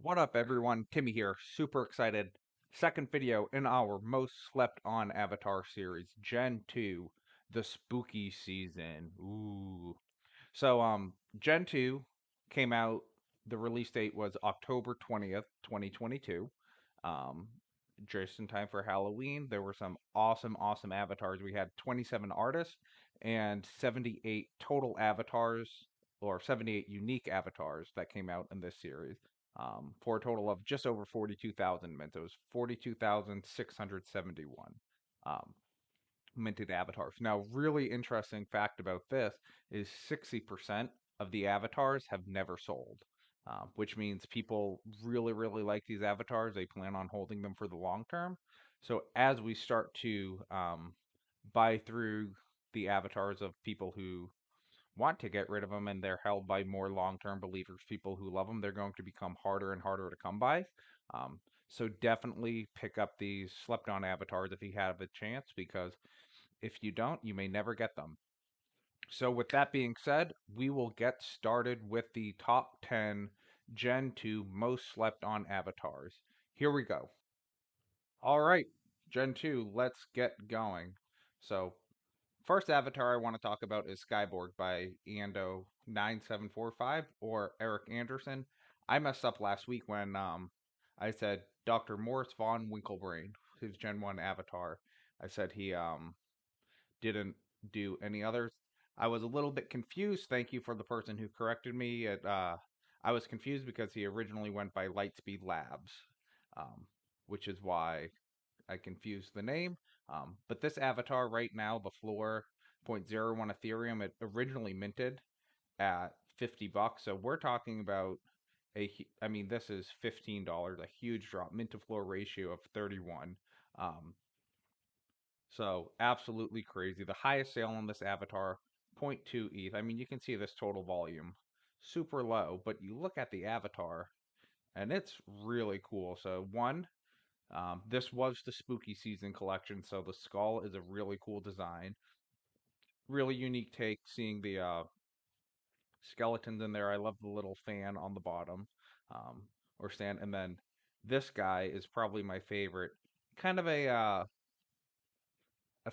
What up, everyone? Timmy here. Super excited. Second video in our most slept on Avatar series, Gen 2, the spooky season. Ooh. So, Gen 2 came out, the release date was October 20th, 2022. Um, just in time for Halloween. There were some awesome avatars. We had 27 artists and 78 total avatars, or 78 unique avatars that came out in this series, for a total of just over 42,000 mints. It was 42,671 um, minted avatars. Now, really interesting fact about this is 60% of the avatars have never sold, which means people really like these avatars. They plan on holding them for the long term. So as we start to buy through the avatars of people who want to get rid of them and they're held by more long-term believers, people who love them, they're going to become harder and harder to come by. So definitely pick up these slept-on avatars if you have a chance, because if you don't, you may never get them. So with that being said, we will get started with the top 10 Gen 2 most slept on avatars. Here we go. All right, Gen 2, let's get going. So first avatar I want to talk about is Skyborg by Ando9745 or Eric Anderson. I messed up last week when I said Dr. Morris von Winkelbrain, his Gen 1 avatar. I said he didn't do any others. I was a little bit confused. Thank you for the person who corrected me. I was confused because he originally went by Lightspeed Labs, um, which is why I confused the name. But this avatar right now, the floor 0.01 Ethereum, it originally minted at $50. So we're talking about I mean, this is $15, a huge drop, mint to floor ratio of 31. Um, so absolutely crazy. The highest sale on this avatar, zero point 0.2 ETH. I mean, you can see this total volume, super low, but you look at the avatar and it's really cool. So one, this was the spooky season collection, so the skull is a really cool design. Really unique take seeing the skeletons in there. I love the little fan on the bottom, um, or stand. And then this guy is probably my favorite. Kind of a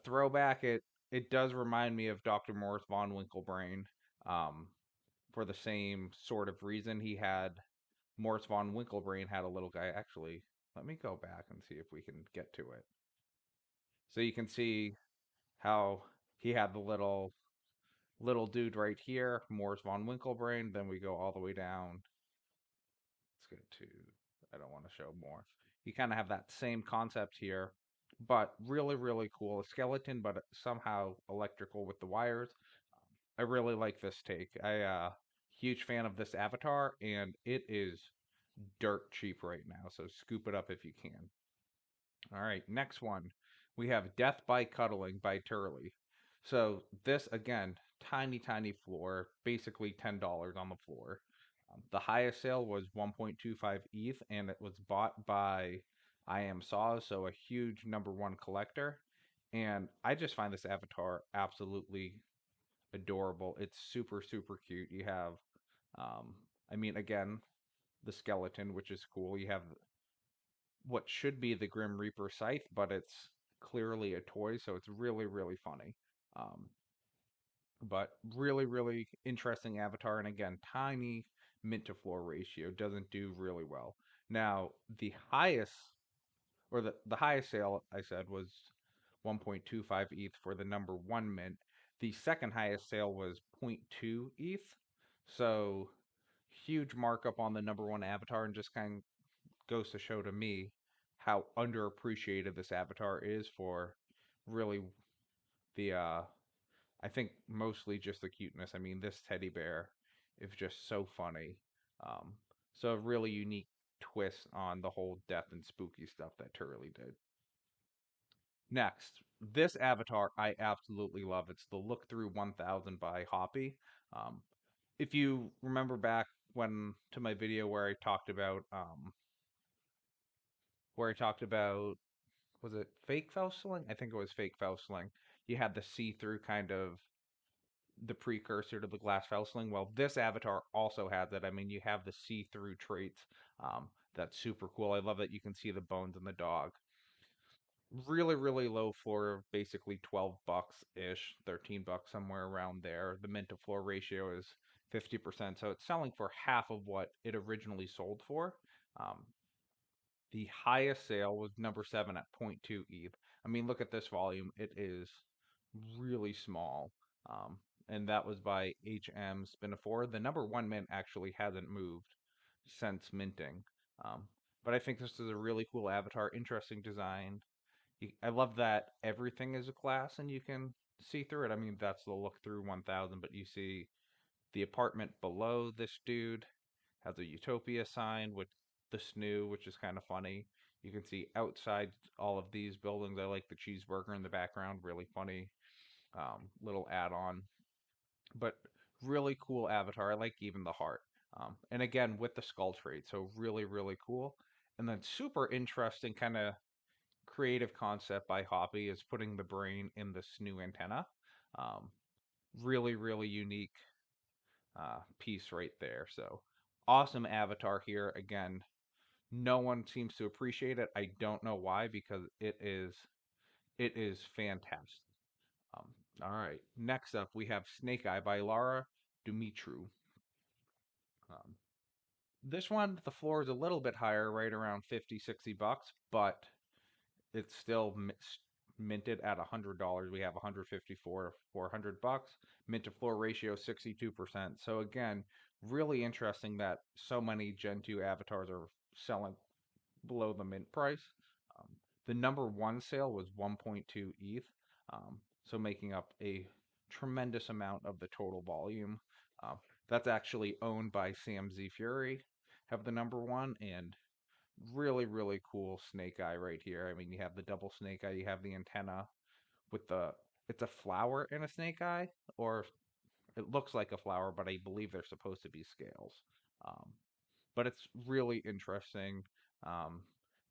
throwback. It does remind me of Dr. Morris von Winkelbrain, um, for the same sort of reason. He had Morris von Winkelbrain had a little guy. Actually, let me go back and see if we can get to it. So you can see how he had the little dude right here, Morris von Winkelbrain. Then we go all the way down. Let's get to, I don't want to show more. You kind of have that same concept here, but really cool. A skeleton, but somehow electrical with the wires. I really like this take. Huge fan of this avatar, and it is dirt cheap right now. So scoop it up if you can. All right, next one. We have Death by Cuddling by Turley. So this again, tiny floor, basically $10 on the floor. The highest sale was 1.25 ETH, and it was bought by I Am Saw, so a huge #1 collector. And I just find this avatar absolutely adorable. It's super cute. You have, um, I mean, again, the skeleton, which is cool. You have what should be the Grim Reaper scythe, but it's clearly a toy, so it's really funny. Um, but really interesting avatar, and again, tiny mint to floor ratio doesn't do really well. Now, the highest or the highest sale I said was 1.25 ETH for the #1 mint. The second highest sale was zero point 0.2 ETH. So huge markup on the #1 avatar, and just kind of goes to show to me how underappreciated this avatar is for really the I think mostly just the cuteness. I mean, this teddy bear is just so funny. Um, so a really unique twist on the whole death and spooky stuff that Turley did. Next, this avatar I absolutely love. It's the Look Through 1000 by Hoppy. Um, if you remember back when to my video where I talked about, was it fake Faustling? I think it was fake Faustling. You had the see-through kind of the precursor to the glass foul sling. Well, this avatar also has it. I mean, you have the see-through traits. That's super cool. I love that you can see the bones in the dog. Really, really low floor, basically 12 bucks ish, 13 bucks, somewhere around there. The mint to floor ratio is 50%, so it's selling for half of what it originally sold for. Um, the highest sale was number 7 at zero point 0.2 ETH. I mean, look at this volume. It is really small. Um, and that was by HM Spinafor. The number 1 mint actually hasn't moved since minting. Um, but I think this is a really cool avatar, interesting design. I love that everything is a glass and you can see through it. I mean, that's the look through 1000, but you see the apartment below this dude has a Utopia sign with the snoo, which is kind of funny. You can see outside all of these buildings. I like the cheeseburger in the background, really funny little add-on. But really cool avatar. I like even the heart. And again, with the skull trait, so really, really cool. And then super interesting kind of creative concept by Hoppy is putting the brain in the snoo antenna. Um, really, really unique piece right there. So awesome avatar here. Again, no one seems to appreciate it. I don't know why because it is fantastic. Um, all right. Next up, we have Snake Eye by Lara Dumitru. Um, this one, the floor is a little bit higher, right around 50, 60 bucks, but it's still minted at $100. We have 154 for 100 bucks. Mint to floor ratio 62%. So again, really interesting that so many Gen 2 avatars are selling below the mint price. Um, the number 1 sale was 1.2 ETH, so making up a tremendous amount of the total volume. Uh, that's actually owned by Sam Z Fury, have the number 1, and really, really cool snake eye right here. I mean, you have the double snake eye, you have the antenna with it's a flower in a snake eye, or it looks like a flower, but I believe they're supposed to be scales. Um, but it's really interesting um,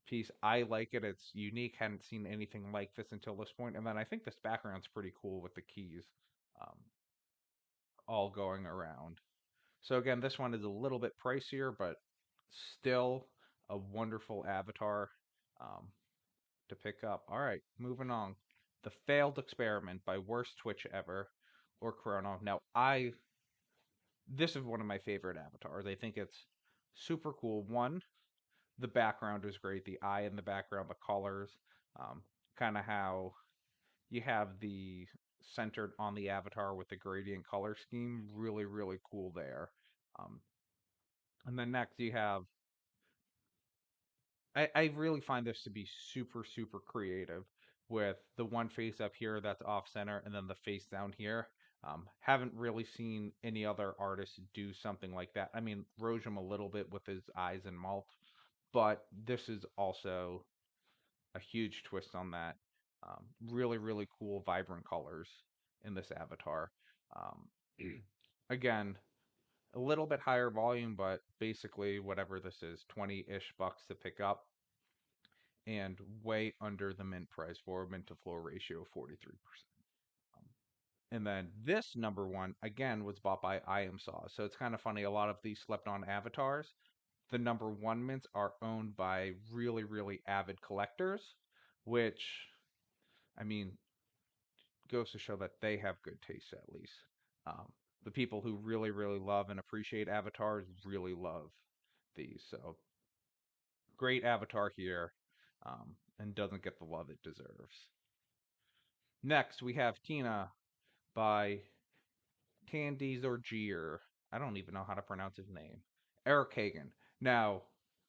piece. I like it. It's unique. Hadn't seen anything like this until this point. And then I think this background's pretty cool with the keys um, all going around. So again, this one is a little bit pricier, but still a wonderful avatar to pick up. All right, moving on. The Failed Experiment by Worst Twitch Ever or Chrono. Now, this is one of my favorite avatars. I think it's super cool. One, the background is great. The eye in the background, the colors, kind of how you have the centered on the avatar with the gradient color scheme. Really, really cool there. Um, and then next you have I really find this to be super, super creative with the one face up here that's off center and then the face down here. Haven't really seen any other artists do something like that. I mean, Rojam a little bit with his eyes and mouth, but this is also a huge twist on that. Really, really cool, vibrant colors in this avatar. Um, again, a little bit higher volume, but basically whatever this is, 20-ish bucks to pick up and way under the mint price for a mint to floor ratio of 43%. Um, and then this number 1 again was bought by I Am Saw. So it's kind of funny. A lot of these slept on avatars. The number 1 mints are owned by really, really avid collectors, which I mean goes to show that they have good taste at least. Um, the people who really, really love and appreciate avatars really love these. So great avatar here, and doesn't get the love it deserves. Next, we have Tina by Tandy Zorgier. I don't even know how to pronounce his name. Eric Hagen. Now,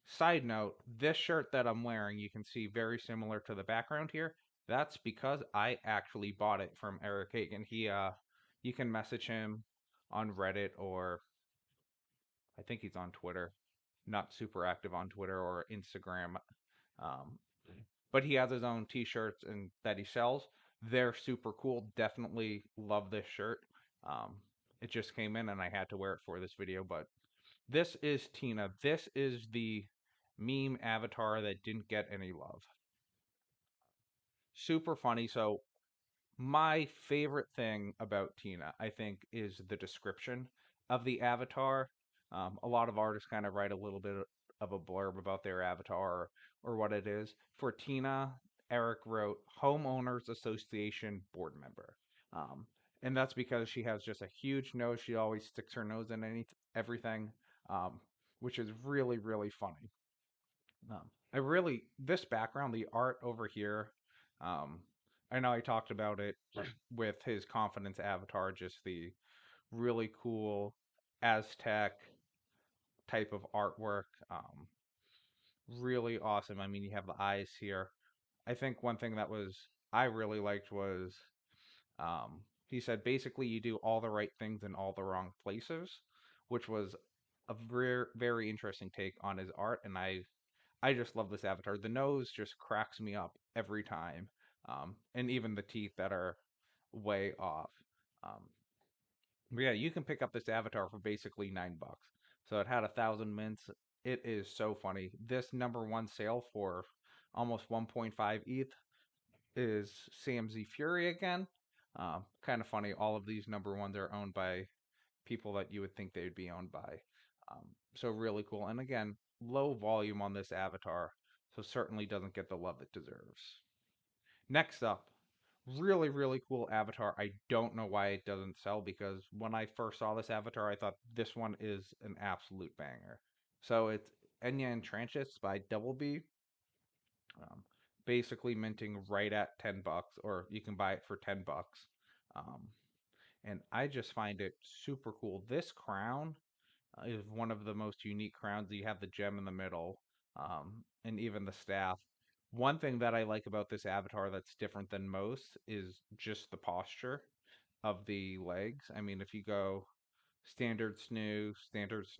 side note, this shirt that I'm wearing, you can see very similar to the background here. That's because I actually bought it from Eric Hagen. You can message him on Reddit or I think he's on Twitter. Not super active on Twitter or Instagram. Um, but he has his own t-shirts and that he sells. They're super cool. Definitely love this shirt. Um, it just came in and I had to wear it for this video, but this is Tina. This is the meme avatar that didn't get any love. Super funny. So My favorite thing about Tina, I think, is the description of the avatar. A lot of artists kind of write a little bit of a blurb about their avatar or what it is. For Tina, Eric wrote Homeowners Association board member. Um, and that's because she has just a huge nose. She always sticks her nose in everything, um, which is really, really funny. I really, this background, the art over here, um, I know I talked about it with his confidence avatar, just the really cool Aztec type of artwork. Really awesome. I mean, you have the eyes here. I think one thing that I really liked was he said basically you do all the right things in all the wrong places, which was a very interesting take on his art, and I just love this avatar. The nose just cracks me up every time, and even the teeth that are way off. Um, but yeah, you can pick up this avatar for basically $9. So it had 1,000 mints. It is so funny. This number one sale for almost 1.5 ETH is Sam Z Fury again. Kind of funny. All of these number ones are owned by people that you would think they would be owned by. So really cool. And again, low volume on this avatar, so certainly doesn't get the love it deserves. Next up, really, really cool avatar. I don't know why it doesn't sell because when I first saw this avatar, I thought this one is an absolute banger. So it's Enya Entrances by Double B. Um, Basically minting right at $10, or you can buy it for $10. Um, and I just find it super cool. This crown is one of the most unique crowns. You have the gem in the middle, and even the staff. One thing that I like about this avatar that's different than most is just the posture of the legs. I mean, if you go standard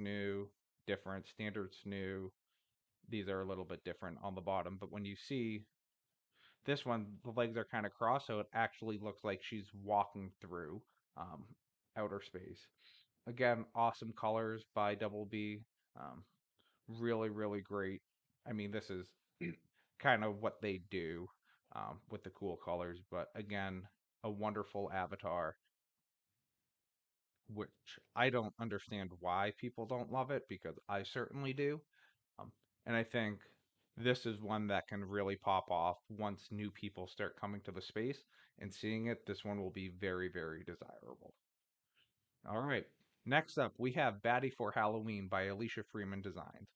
snoo, different, standard snoo, these are a little bit different on the bottom. But when you see this one, the legs are kind of crossed, so it actually looks like she's walking through um, outer space. Again, awesome colors by Double B. Um, Really, really great. I mean, this is kind of what they do with the cool colors, but again, a wonderful avatar, which I don't understand why people don't love it because I certainly do. Um, and I think this is one that can really pop off once new people start coming to the space and seeing it. This one will be very, very desirable. All right. Next up, we have Batty for Halloween by Alicia Freeman Designs.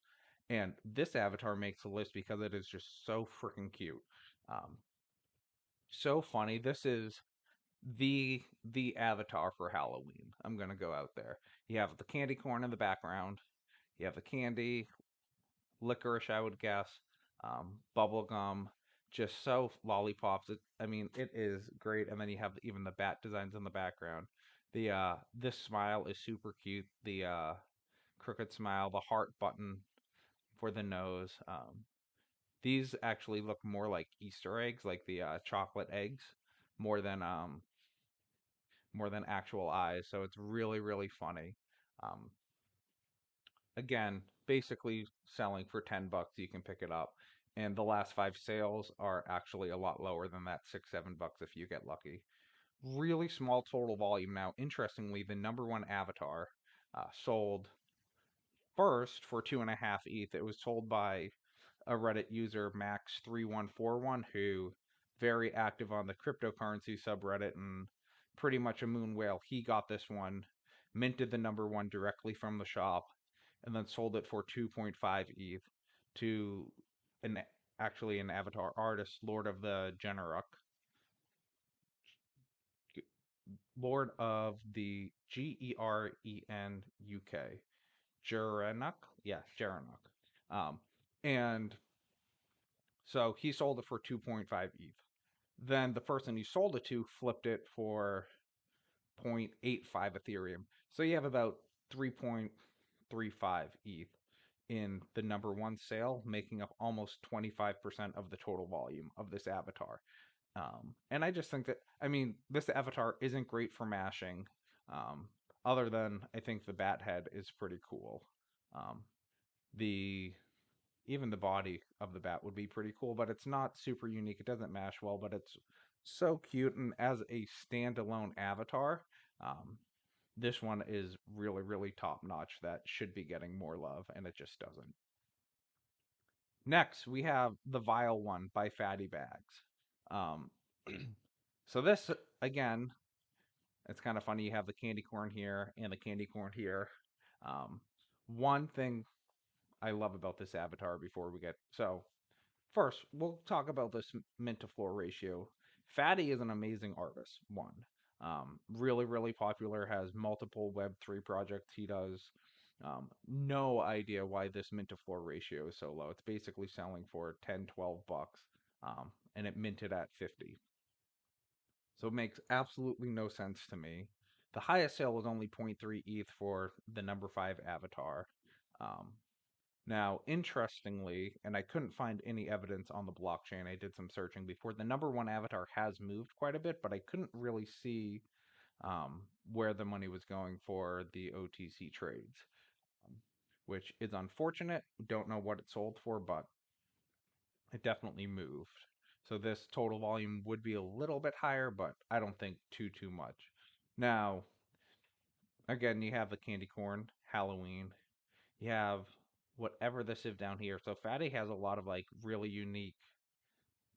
And this avatar makes the list because it is just so freaking cute. Um, so funny. This is the avatar for Halloween. I'm gonna go out there. You have the candy corn in the background. You have the candy, licorice, I would guess, bubble gum, just so lollipops. I mean, it is great. And then you have even the bat designs in the background. The this smile is super cute. The crooked smile, the heart button for the nose. These actually look more like Easter eggs, like the chocolate eggs, more than um, more than actual eyes. So it's really, really funny. Um, Again, basically selling for $10, you can pick it up. And the last five sales are actually a lot lower than that, 6, $7 if you get lucky. Really small total volume. Now, interestingly, the number one avatar sold first for 2.5 ETH. It was sold by a Reddit user, Max3141, who very active on the cryptocurrency subreddit and pretty much a moon whale. He got this one, minted the number one directly from the shop, and then sold it for 2.5 ETH to an actually an avatar artist, Lord of the Generuk, Lord of the GERENUK, Gerenuk, yeah, Gerenuk. And so he sold it for 2.5 ETH. Then the person he sold it to flipped it for 0.85 Ethereum. So you have about 3.35 ETH in the number one sale, making up almost 25% of the total volume of this avatar. And I just think that, I mean, this avatar isn't great for mashing, um, other than I think the bat head is pretty cool. Um, the Even the body of the bat would be pretty cool, but it's not super unique. It doesn't mash well, but it's So cute, and as a standalone avatar, um, this one is really, really top notch. That should be getting more love, and it just doesn't. Next, we have the Vile one by Fatty Bags. Um, so this again, it's kind of funny. You have the candy corn here and the candy corn here. Um, One thing I love about this avatar before we get so first, we'll talk about this mint to floor ratio. Fatty is an amazing artist. One, really, really popular. Has multiple Web3 projects he does. No idea why this mint to floor ratio is so low. It's basically selling for 10, $12, and it minted at 50. So it makes absolutely no sense to me. The highest sale was only zero point 0.3 ETH for the number 5 avatar. Um, Now, interestingly, and I couldn't find any evidence on the blockchain, I did some searching before, the number 1 avatar has moved quite a bit, but I couldn't really see where the money was going for the OTC trades, um, which is unfortunate. Don't know what it sold for, but it definitely moved. So this total volume would be a little bit higher, but I don't think too much. Now, again, you have the candy corn, Halloween. You have whatever this is down here. So Fatty has a lot of like really unique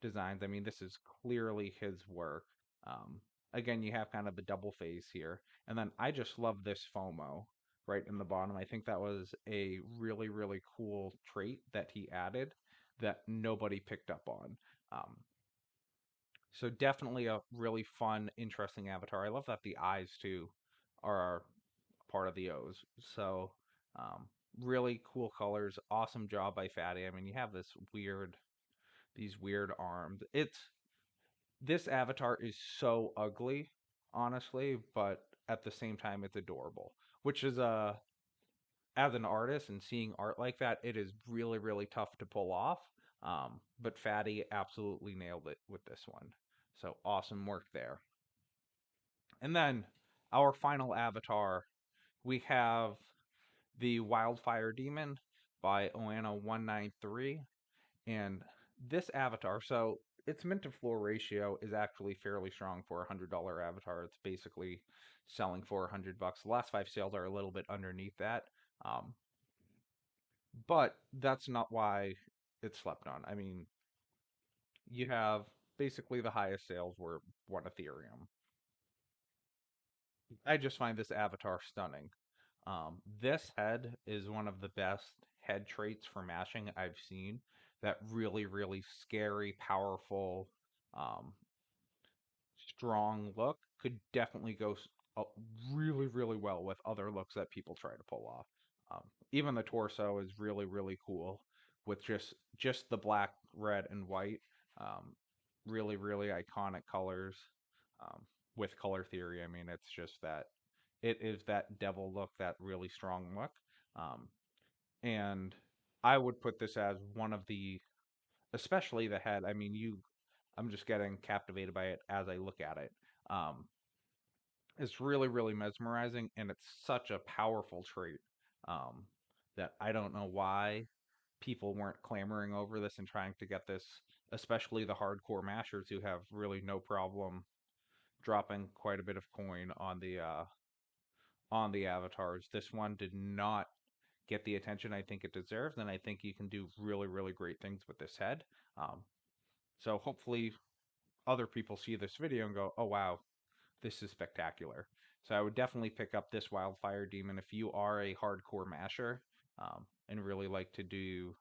designs. I mean, this is clearly his work. Um, Again, you have kind of the double face here. And then I just love this FOMO right in the bottom. I think that was a really, really cool trait that he added that nobody picked up on. Um, so definitely a really fun, interesting avatar. I love that the eyes too are part of the O's. So um, really cool colors. Awesome job by Fatty. I mean, you have these weird arms. This avatar is so ugly, honestly, but at the same time, it's adorable. Which is as an artist and seeing art like that, it is really, really tough to pull off. But Fatty absolutely nailed it with this one. So awesome work there. And then our final avatar, we have the Wildfire Demon by Oana193. And this avatar, so its mint to floor ratio is actually fairly strong for a $100 avatar. It's basically selling for $100. The last 5 sales are a little bit underneath that. Um, but that's not why it slept on. I mean, you have basically the highest sales were one Ethereum. I just find this avatar stunning. This head is one of the best head traits for mashing I've seen. That really, really scary, powerful, um, strong look could definitely go really, really well with other looks that people try to pull off. Even the torso is really, really cool with just the black, red, and white. Um, Really, really iconic colors. Um, with color theory, I mean, it's just that it is that devil look, that really strong look. Um, and I would put this as one of the, especially the head. I mean, I'm just getting captivated by it as I look at it. Um, it's really, really mesmerizing, and it's such a powerful trait um, that I don't know why people weren't clamoring over this and trying to get this, especially the hardcore mashers who have really no problem dropping quite a bit of coin on the avatars. This one did not get the attention I think it deserves, and I think you can do really, really great things with this head. Um, so hopefully other people see this video and go, oh wow, this is spectacular. So I would definitely pick up this Wildfire Demon if you are a hardcore masher and really like to do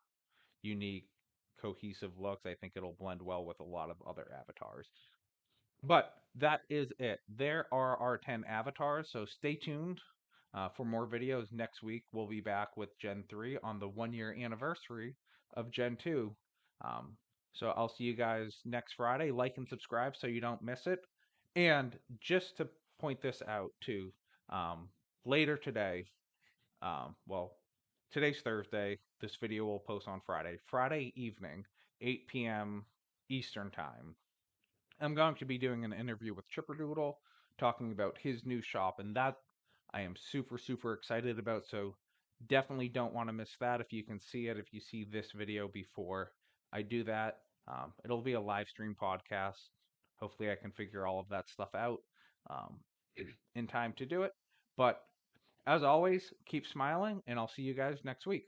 unique, cohesive looks. I think it'll blend well with a lot of other avatars. But that is it. There are our 10 avatars, so stay tuned for more videos. Next week, we'll be back with Gen 3 on the 1 year anniversary of Gen 2. Um, so I'll see you guys next Friday. Like and subscribe so you don't miss it. And just to point this out, too, um, later today, well, today's Thursday. This video will post on Friday. Friday evening, 8 p.m. Eastern Time. I'm going to be doing an interview with Chipperdoodle talking about his new shop, and that I am super, super excited about. So definitely don't want to miss that if you can see it, if you see this video before I do that. It'll be a live stream podcast Hopefully, I can figure all of that stuff out um, in time to do it. But as always, keep smiling, and I'll see you guys next week.